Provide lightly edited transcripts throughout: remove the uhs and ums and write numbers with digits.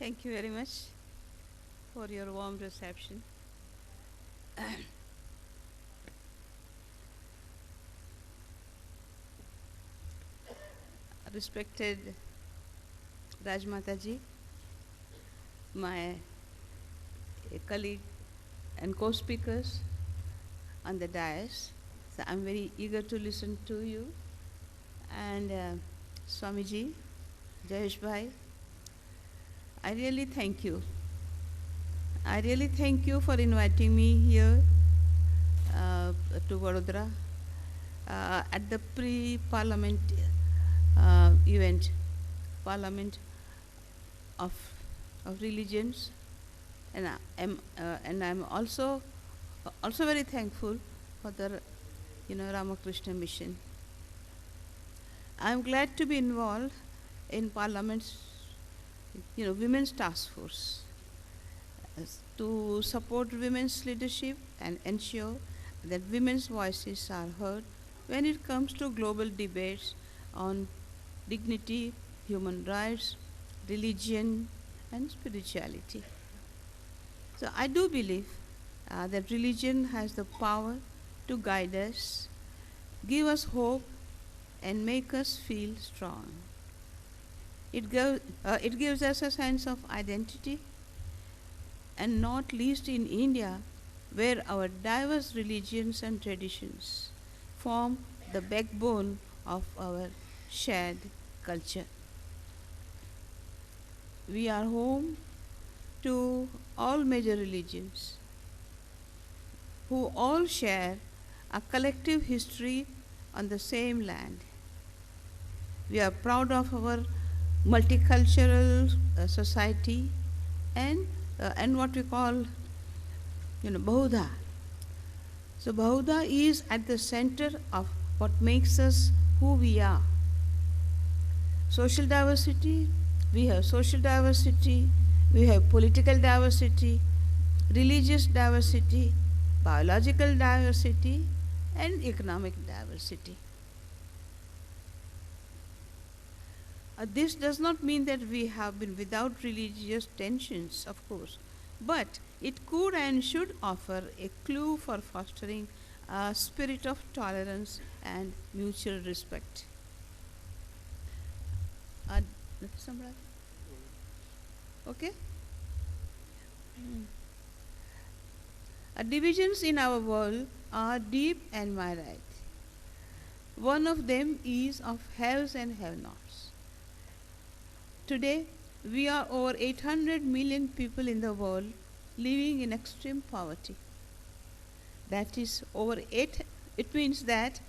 Thank you very much for your warm reception. Respected Rajmata ji, my colleague and co-speakers on the dais, so I'm very eager to listen to you. And Swamiji, Jayesh Bhai, I really thank you. I really thank you for inviting me here to Vadodara at the pre-parliament event, Parliament of Religions, and I'm also very thankful for the Ramakrishna mission. I'm glad to be involved in Parliament's Women's Task Force to support women's leadership and ensure that women's voices are heard when it comes to global debates on dignity, human rights, religion, and spirituality. So I do believe that religion has the power to guide us, give us hope, and make us feel strong. It gives us a sense of identity, and not least in India, where our diverse religions and traditions form the backbone of our shared culture. We are home to all major religions who all share a collective history on the same land. We are proud of our multicultural society and what we call Bahuda. So Bahuda is at the center of what makes us who we are. Social diversity, we have social diversity, we have political diversity, religious diversity, biological diversity, and economic diversity. This does not mean that we have been without religious tensions, of course, but it could and should offer a clue for fostering a spirit of tolerance and mutual respect. Okay? Divisions in our world are deep and myriad. One of them is of haves and have-nots. Today, we are over 800 million people in the world living in extreme poverty. That is it means that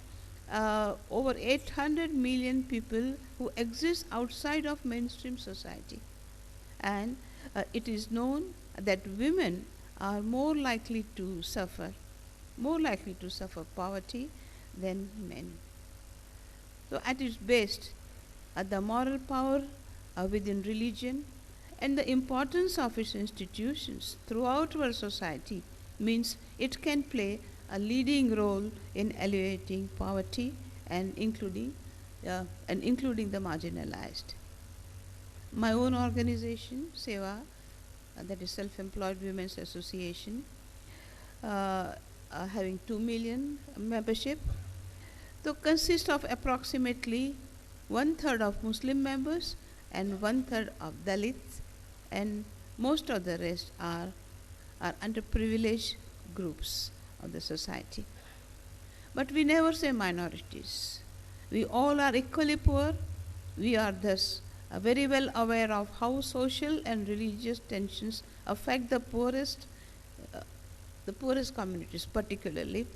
over 800 million people who exist outside of mainstream society. And it is known that women are more likely to suffer poverty than men. So at its best, the moral power within religion and the importance of its institutions throughout our society means it can play a leading role in alleviating poverty and including the marginalized. My own organization, SEWA, that is Self-Employed Women's Association, having 2 million membership, so consists of approximately 1/3 of Muslim members and 1/3 of Dalits, and most of the rest are underprivileged groups of the society. But we never say minorities. We all are equally poor. We are thus very well aware of how social and religious tensions affect the poorest communities, particularly,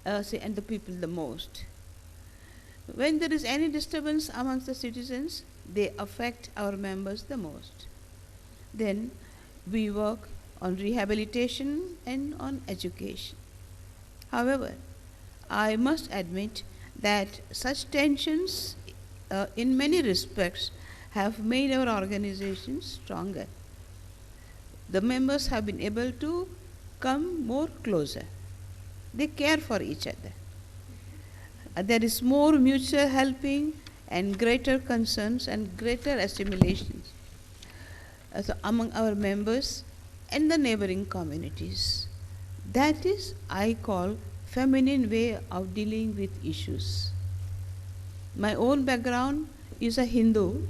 and the people the most. When there is any disturbance amongst the citizens, they affect our members the most. Then we work on rehabilitation and on education. However, I must admit that such tensions in many respects have made our organization stronger. The members have been able to come more closer. They care for each other. There is more mutual helping and greater concerns and greater assimilations. so among our members and the neighboring communities. That is, I call feminine way of dealing with issues. My own background is a Hindu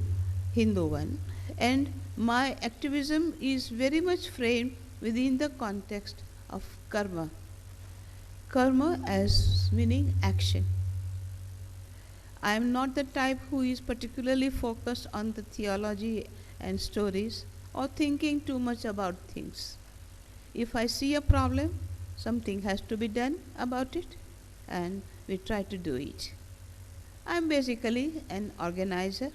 one, and my activism is very much framed within the context of karma. Karma as meaning action. I am not the type who is particularly focused on the theology and stories or thinking too much about things. If I see a problem, something has to be done about it, and we try to do it. I am basically an organizer,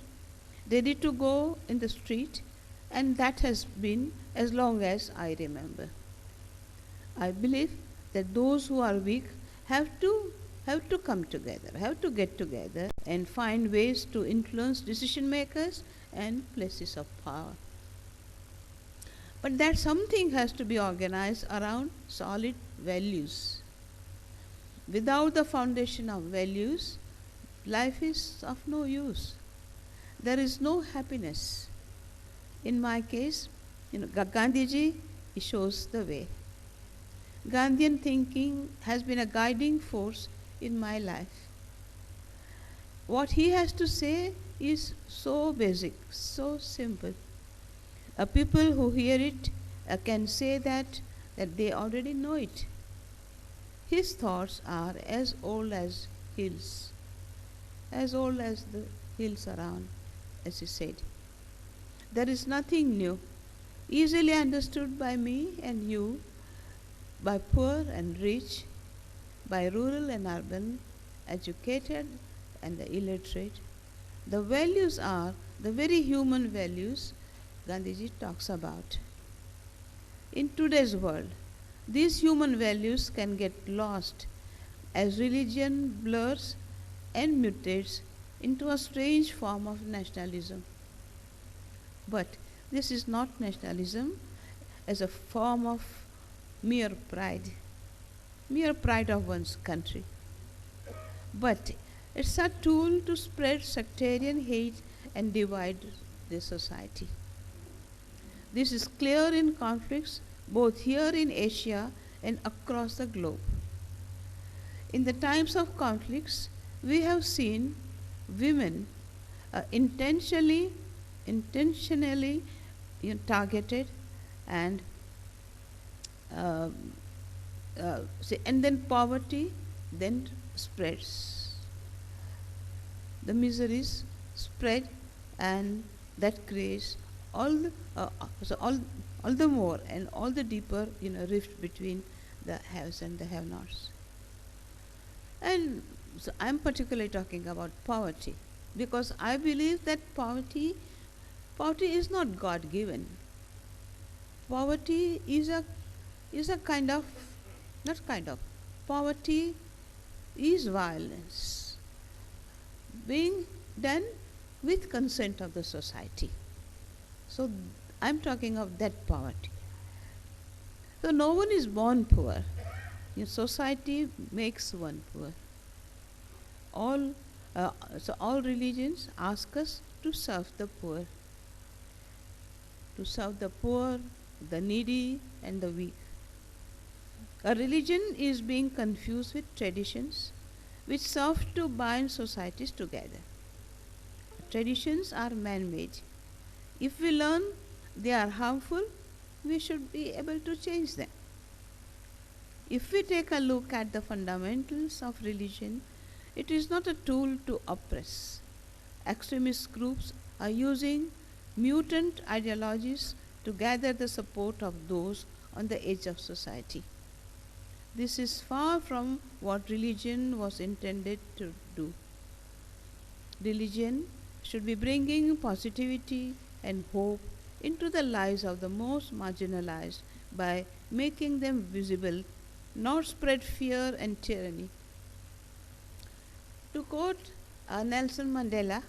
ready to go in the street, and that has been as long as I remember. I believe that those who are weak have to come together, have to get together and find ways to influence decision makers and places of power. But that something has to be organized around solid values. Without the foundation of values, life is of no use. There is no happiness. In my case, Gandhiji shows the way. Gandhian thinking has been a guiding force in my life. What he has to say is so basic, so simple. People who hear it can say that they already know it. His thoughts are as old as hills, as old as the hills around, as he said. There is nothing new, easily understood by me and you, by poor and rich, by rural and urban, educated and the illiterate. The values are the very human values Gandhiji talks about. In today's world, these human values can get lost as religion blurs and mutates into a strange form of nationalism. But this is not nationalism as a form of mere pride of one's country. But it's a tool to spread sectarian hate and divide the society. This is clear in conflicts both here in Asia and across the globe. In the times of conflicts, we have seen women intentionally targeted and and then poverty then spreads. The miseries spread, and that creates all the more and all the deeper rift between the haves and the have-nots. And so I'm particularly talking about poverty because I believe that poverty is not God-given. Poverty is a kind of, not kind of, poverty is violence being done with consent of the society. So I'm talking of that poverty. So no one is born poor. Society makes one poor. All religions ask us to serve the poor, the needy, and the weak. A religion is being confused with traditions which serve to bind societies together. Traditions are man-made. If we learn they are harmful, we should be able to change them. If we take a look at the fundamentals of religion, it is not a tool to oppress. Extremist groups are using mutant ideologies to gather the support of those on the edge of society. This is far from what religion was intended to do. Religion should be bringing positivity and hope into the lives of the most marginalized by making them visible, not spread fear and tyranny. To quote Nelson Mandela,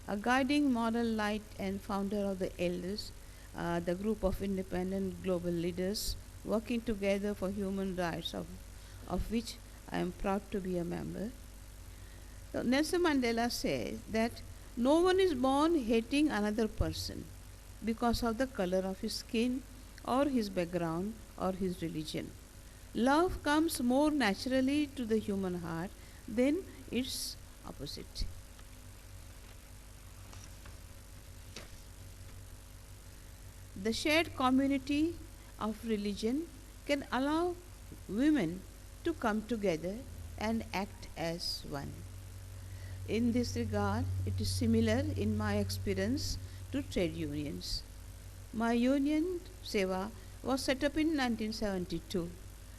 a guiding moral light and founder of the Elders, the group of independent global leaders working together for human rights, of which I am proud to be a member. So Nelson Mandela says that no one is born hating another person. because of the color of his skin or his background or his religion. Love comes more naturally to the human heart than its opposite. The shared community of religion can allow women to come together and act as one. In this regard, it is similar in my experience to trade unions. My union, SEWA, was set up in 1972.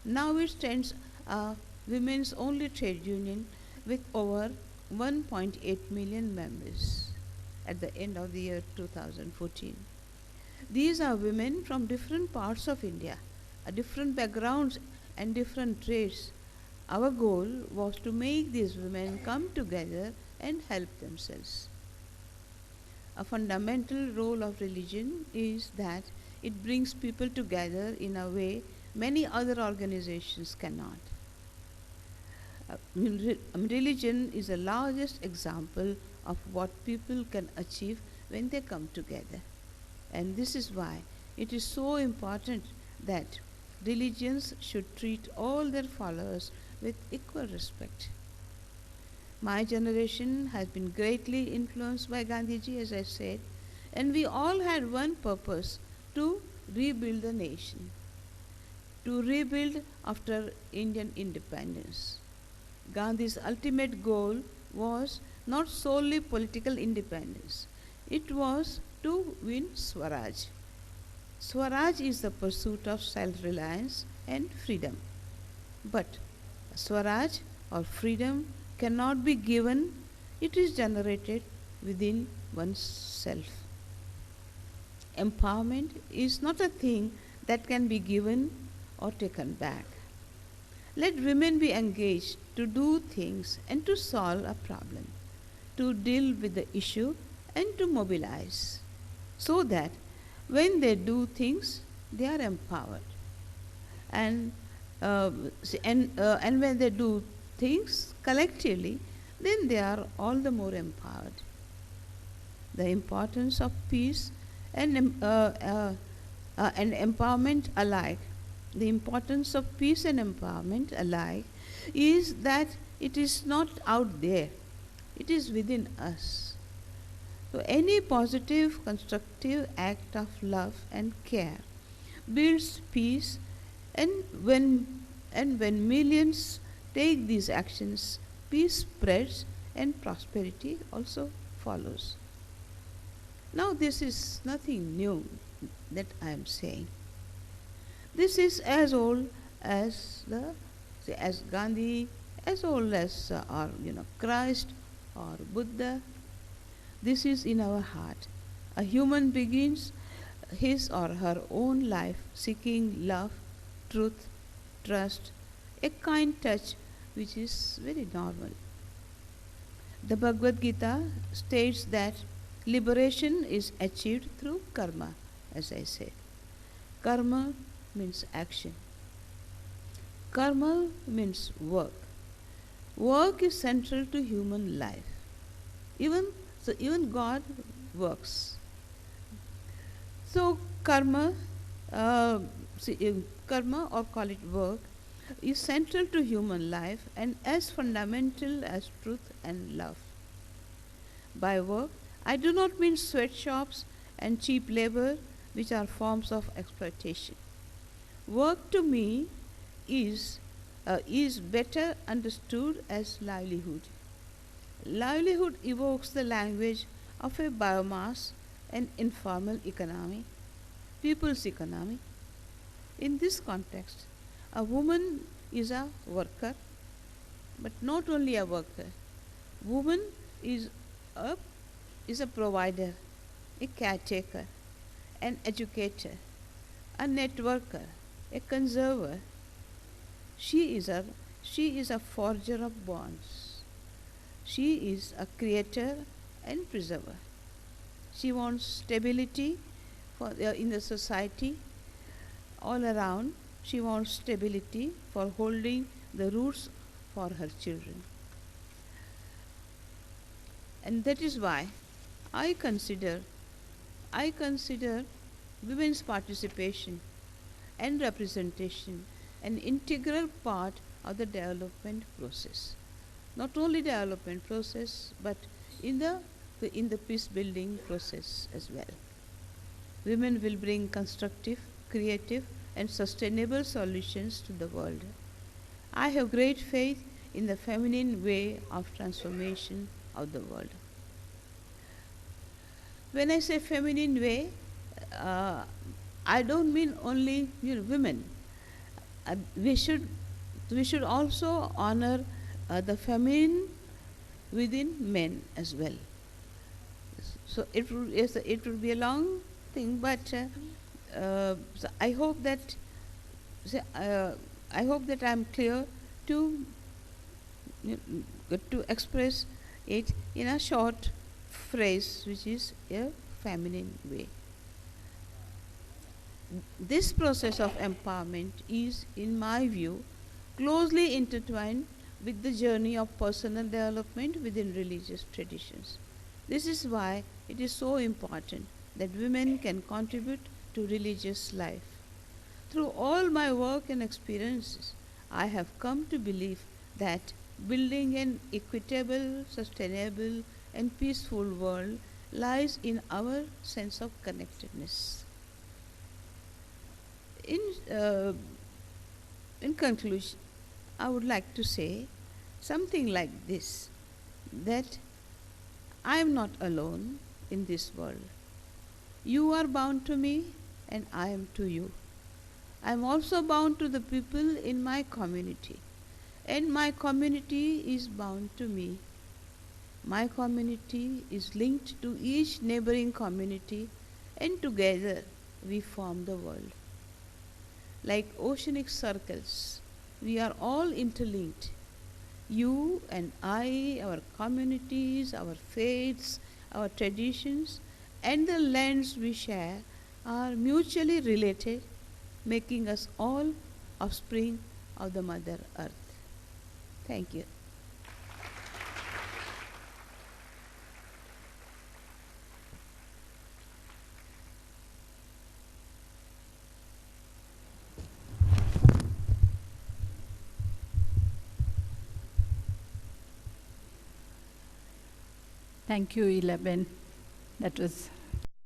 Now it stands a women's only trade union with over 1.8 million members at the end of the year 2014. These are women from different parts of India, different backgrounds and different trades. Our goal was to make these women come together and help themselves. A fundamental role of religion is that it brings people together in a way many other organizations cannot. Religion is the largest example of what people can achieve when they come together. And this is why it is so important that religions should treat all their followers with equal respect. My generation has been greatly influenced by Gandhiji, as I said, and we all had one purpose: to rebuild the nation, to rebuild after Indian independence. Gandhi's ultimate goal was not solely political independence, it was to win Swaraj. Swaraj is the pursuit of self-reliance and freedom. But Swaraj or freedom cannot be given, it is generated within oneself. Empowerment is not a thing that can be given or taken back. Let women be engaged to do things and to solve a problem, to deal with the issue and to mobilize, so that when they do things, they are empowered. And when they do things collectively, then they are all the more empowered. The importance of peace and empowerment alike, the importance of peace and empowerment alike is that it is not out there, it is within us. So any positive, constructive act of love and care builds peace, and when millions take these actions, peace spreads and prosperity also follows. Now this is nothing new that I am saying. This is as old as Gandhi, as old as Christ or Buddha. This is in our heart. A human begins his or her own life seeking love, truth, trust, a kind touch which is very normal. The Bhagavad Gita states that liberation is achieved through karma, as I said. Karma means action. Karma means work. Work is central to human life. Even God works. So karma or call it work, is central to human life and as fundamental as truth and love. By work, I do not mean sweatshops and cheap labor, which are forms of exploitation. Work to me is better understood as livelihood. Livelihood evokes the language of a biomass and informal economy, people's economy. In this context, a woman is a worker, but not only a worker. Woman is a provider, a caretaker, an educator, a networker, a conserver. She is a forger of bonds. She is a creator and preserver. She wants stability in the society all around. She wants stability for holding the roots for her children. And that is why I consider I consider women's participation and representation an integral part of the development process. Not only development process, but in the peace building process as well. Women will bring constructive, creative, and sustainable solutions to the world. I have great faith in the feminine way of transformation of the world. When I say feminine way, uh, I don't mean only women. We should also honor the feminine within men as well. So it will be a long thing, but so I hope that I'm clear to to express it in a short phrase, which is a feminine way. This process of empowerment is, in my view, closely intertwined with the journey of personal development within religious traditions. This is why it is so important that women can contribute to religious life. Through all my work and experiences, I have come to believe that building an equitable, sustainable, and peaceful world lies in our sense of connectedness. In, uh, in conclusion, I would like to say something like this, that I am not alone in this world. You are bound to me, and I am to you. I am also bound to the people in my community, and my community is bound to me. My community is linked to each neighboring community, and together we form the world. Like oceanic circles, we are all interlinked. You and I, our communities, our faiths, our traditions, and the lands we share are mutually related, making us all offspring of the Mother Earth. Thank you. Thank you, Ela. That was